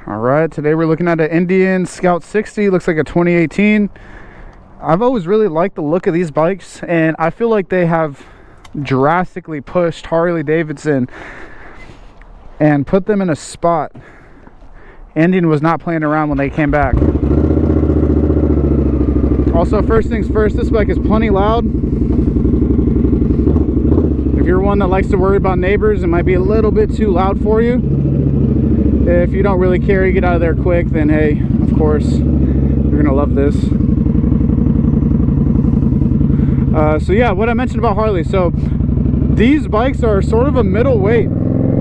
All right, today we're looking at an Indian Scout 60. Looks like a 2018. I've always really liked the look of these bikes, and I feel like they have drastically pushed Harley Davidson and put them in a spot Indian was not playing around when they came back. Also, first things first, this bike is plenty loud. If you're one that likes to worry about neighbors, it might be a little bit too loud for you. If you don't really care, you get out of there quick, then hey, of course, you're gonna love this. So yeah, what I mentioned about Harley. So these bikes are sort of a middleweight.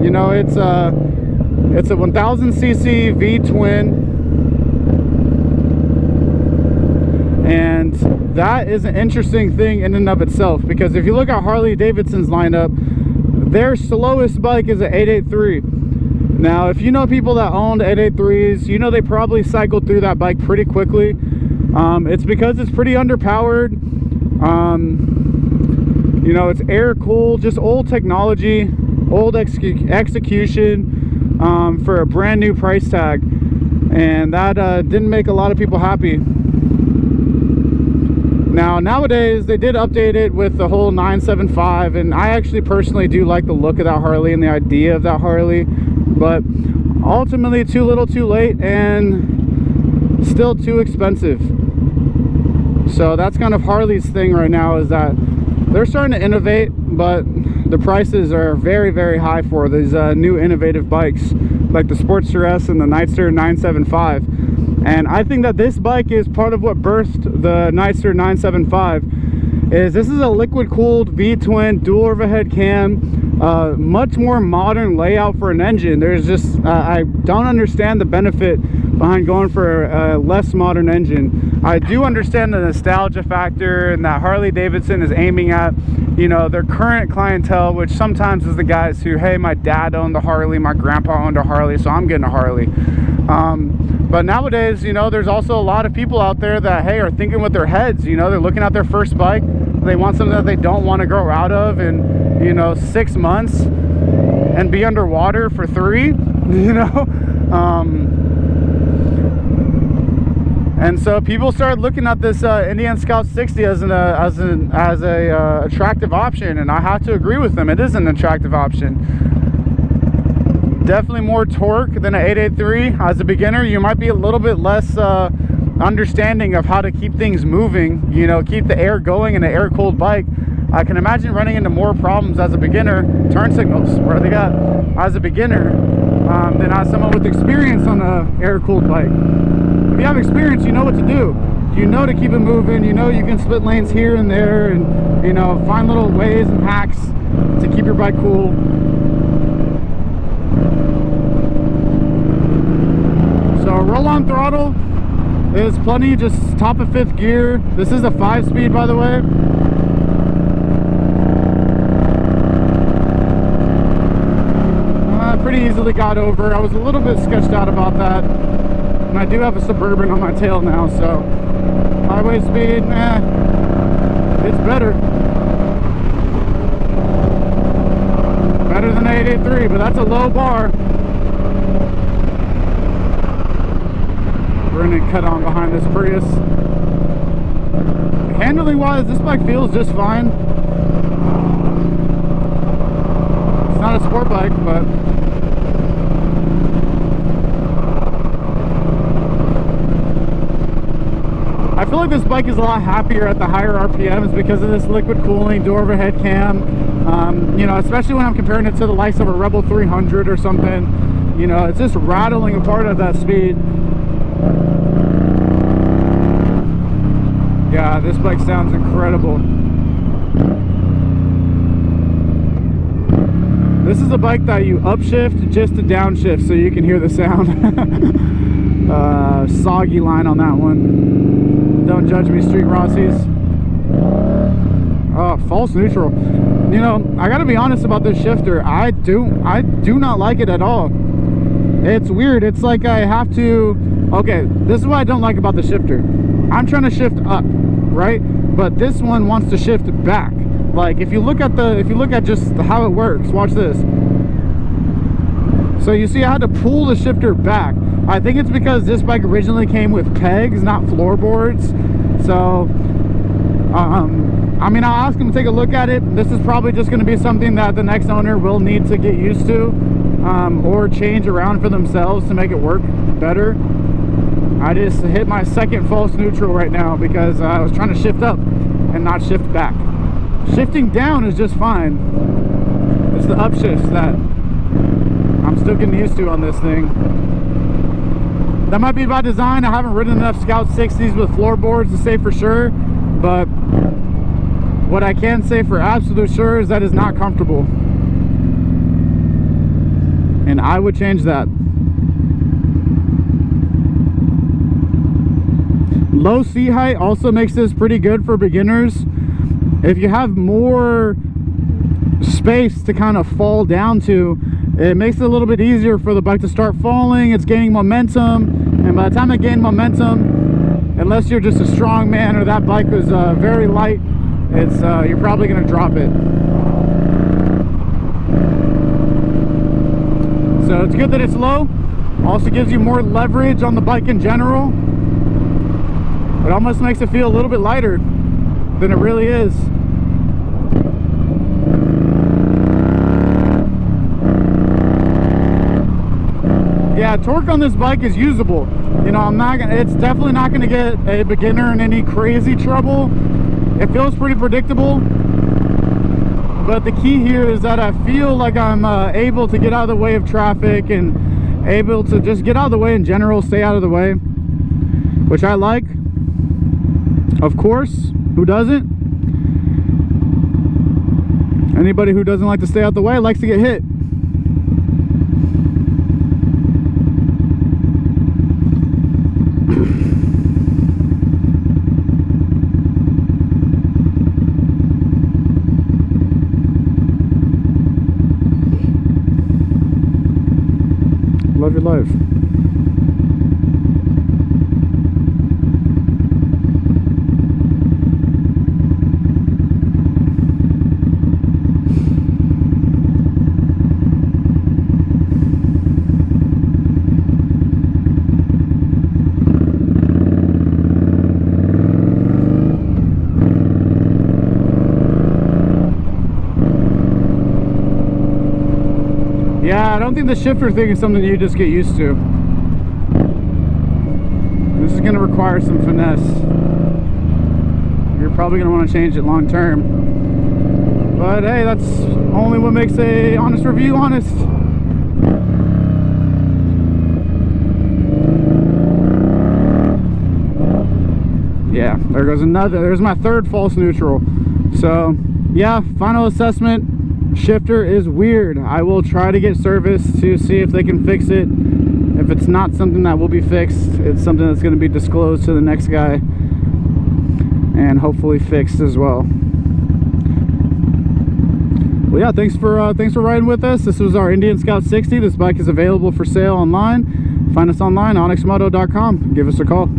You know, it's a 1000cc V-twin, and that is an interesting thing in and of itself, because if you look at Harley Davidson's lineup, their slowest bike is an 883. Now, if you know people that owned 883s, you know they probably cycled through that bike pretty quickly. It's because it's pretty underpowered. You know, it's air cooled, just old technology, old execution for a brand new price tag, and that didn't make a lot of people happy. Now, nowadays, they did update it with the whole 975, and I actually personally do like the look of that Harley and the idea of that Harley, but ultimately too little too late and still too expensive. So that's kind of Harley's thing right now, is that they're starting to innovate, but the prices are very, very high for these new innovative bikes like the Sportster S and the Nightster 975. And I think that this bike is part of what birthed the Nightster 975. This is a liquid cooled V-twin dual overhead cam, much more modern layout for an engine. There's just I don't understand the benefit behind going for a less modern engine. I do understand the nostalgia factor, and that Harley Davidson is aiming at, you know, their current clientele, which sometimes is the guys who, hey, my dad owned a Harley, my grandpa owned a Harley, so I'm getting a Harley. But nowadays, you know, there's also a lot of people out there that, hey, are thinking with their heads. You know, they're looking at their first bike, they want something that they don't want to grow out of in, you know, 6 months and be underwater for 3, you know. And so people started looking at this Indian Scout 60 as a attractive option, and I have to agree with them. It is an attractive option. Definitely more torque than an 883. As a beginner, you might be a little bit less understanding of how to keep things moving, you know, keep the air going in an air-cooled bike. I can imagine running into more problems as a beginner, turn signals, where they got as a beginner, than as someone with experience on an air-cooled bike. If you have experience, you know what to do. You know to keep it moving, you know you can split lanes here and there, and, you know, find little ways and hacks to keep your bike cool. So roll-on throttle is plenty, just top of 5th gear. This is a 5-speed, by the way. Pretty easily got over. I was a little bit sketched out about that. And I do have a Suburban on my tail now, so highway speed, it's better. Better than 883, but that's a low bar. We're gonna cut on behind this Prius. Handling wise, this bike feels just fine. It's not a sport bike, but I feel like this bike is a lot happier at the higher RPMs because of this liquid cooling door overhead cam. You know, especially when I'm comparing it to the likes of a Rebel 300 or something. You know, it's just rattling apart at that speed. Yeah, this bike sounds incredible. This is a bike that you upshift just to downshift so you can hear the sound. Soggy line on that one. Don't judge me, Street Rossies. Oh, false neutral. You know, I gotta be honest about this shifter. I do not like it at all. It's weird. It's like I have to... Okay, this is what I don't like about the shifter. I'm trying to shift up, right? But this one wants to shift back. Like, if you look at just how it works, watch this. So you see I had to pull the shifter back. I think it's because this bike originally came with pegs, not floorboards. So I mean, I'll ask him to take a look at it. This is probably just going to be something that the next owner will need to get used to, or change around for themselves to make it work better. I just hit my second false neutral right now because I was trying to shift up and not shift back. Shifting down is just fine. It's the upshifts that I'm still getting used to on this thing. That might be by design. I haven't ridden enough Scout 60s with floorboards to say for sure, but what I can say for absolute sure is that it's not comfortable. And I would change that. Low seat height also makes this pretty good for beginners. If you have more space to kind of fall down to, it makes it a little bit easier for the bike to start falling. It's gaining momentum, and by the time it gains momentum, unless you're just a strong man or that bike was very light, it's you're probably going to drop it. So it's good that it's low. Also gives you more leverage on the bike in general. It almost makes it feel a little bit lighter than it really is. Yeah, torque on this bike is usable. You know, it's definitely not gonna get a beginner in any crazy trouble. It feels pretty predictable. But the key here is that I feel like I'm able to get out of the way of traffic and able to just get out of the way in general, stay out of the way, which I like. Of course, who doesn't? Anybody who doesn't like to stay out the way likes to get hit. Love your life. Yeah, I don't think the shifter thing is something you just get used to. This is going to require some finesse. You're probably going to want to change it long term. But hey, that's only what makes a honest review honest. Yeah, there goes another. There's my third false neutral. So yeah, final assessment. Shifter is weird. I will try to get service to see if they can fix it. If it's not something that will be fixed, it's something that's going to be disclosed to the next guy and hopefully fixed as well. Well, yeah, thanks for riding with us. This was our Indian Scout 60. This bike is available for sale online. Find us online, onyxmoto.com. Give us a call.